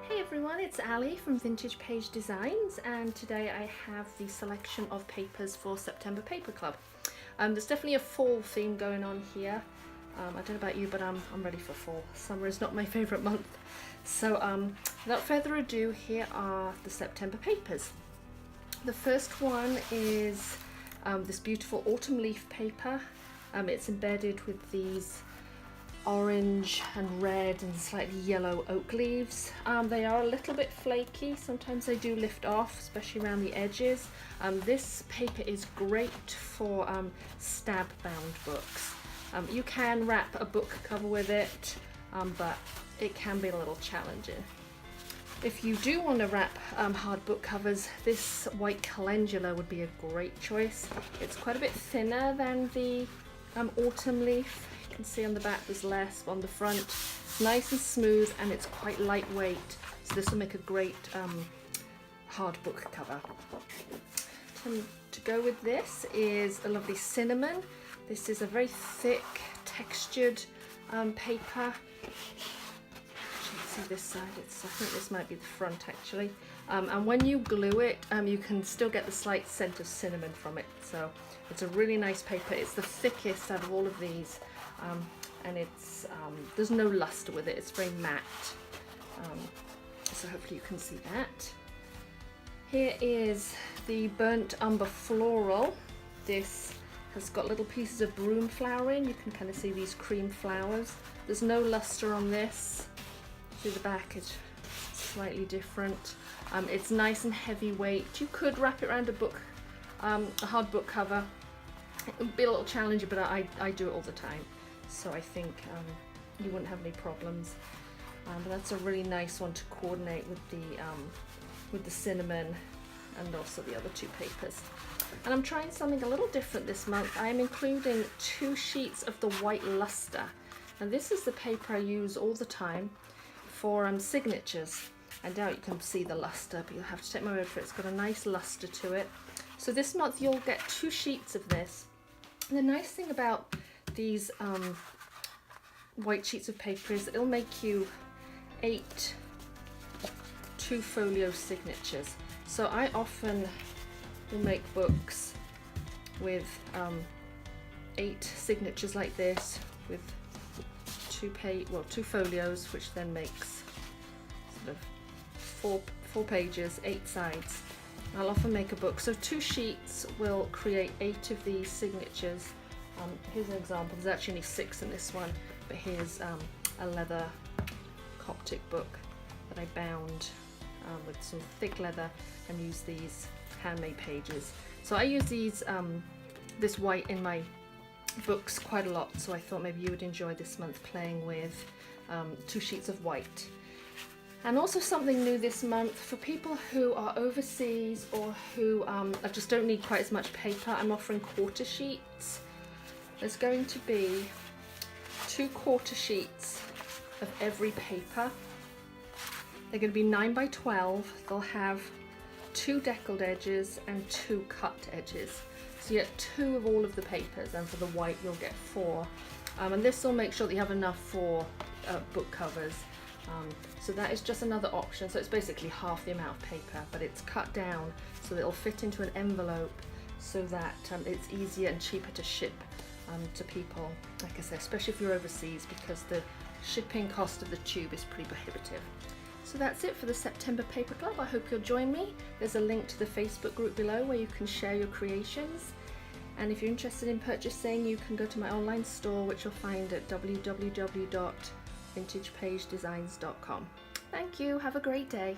Hey everyone, it's Ali from Vintage Page Designs, and today I have the selection of papers for September Paper Club. There's definitely a fall theme going on here. I don't know about you, but I'm ready for fall. Summer is not my favourite month. So without further ado, here are the September papers. The first one is this beautiful autumn leaf paper. It's embedded with these orange and red and slightly yellow oak leaves. They are a little bit flaky, sometimes they do lift off, especially around the edges. This paper is great for stab bound books. You can wrap a book cover with it, but it can be a little challenging. If you do want to wrap hard book covers, this white Calendula would be a great choice. It's quite a bit thinner than the autumn leaf. You can see on the back there's less, on the front it's nice and smooth and it's quite lightweight, so this will make a great hard book cover. To go with this is a lovely cinnamon. This is a very thick textured paper. See this side, I think this might be the front actually, and when you glue it you can still get the slight scent of cinnamon from it, so it's a really nice paper. It's the thickest out of all of these, and it's there's no luster with it, it's very matte, so hopefully you can see that. Here is the burnt umber floral. This has got little pieces of broom flower in. You can kind of see these cream flowers. There's no luster on this. See the back is slightly different. It's nice and heavyweight. You could wrap it around a book, a hard book cover. It would be a little challenging, but I do it all the time, so I think you wouldn't have any problems. But that's a really nice one to coordinate with the cinnamon and also the other two papers. And I'm trying something a little different this month. I am including 2 sheets of the white luster, and this is the paper I use all the time for signatures. I doubt you can see the luster, but you'll have to take my word for it. It's got a nice luster to it. So this month you'll get 2 sheets of this. And the nice thing about these white sheets of paper is that it'll make you 8 2-folio signatures. So I often will make books with 8 signatures like this, with 2 folios, which then makes sort of 4 pages, 8 sides. I'll often make a book, so 2 sheets will create 8 of these signatures. Here's an example. There's actually only 6 in this one, but here's a leather Coptic book that I bound with some thick leather and use these handmade pages. So I use these this white in my books quite a lot, so I thought maybe you would enjoy this month playing with 2 sheets of white. And also something new this month for people who are overseas or who just don't need quite as much paper, I'm offering quarter sheets. There's going to be 2 quarter sheets of every paper. They're going to be 9 by 12. They'll have 2 deckled edges and 2 cut edges. So you get 2 of all of the papers, and for the white you'll get 4. And this will make sure that you have enough for book covers. So that is just another option. So it's basically half the amount of paper, but it's cut down so that it'll fit into an envelope, so that it's easier and cheaper to ship to people, like I said, especially if you're overseas, because the shipping cost of the tube is pretty prohibitive. So that's it for the September Paper Club. I hope you'll join me. There's a link to the Facebook group below where you can share your creations. And if you're interested in purchasing, you can go to my online store, which you'll find at www.vintagepagedesigns.com. Thank you, have a great day.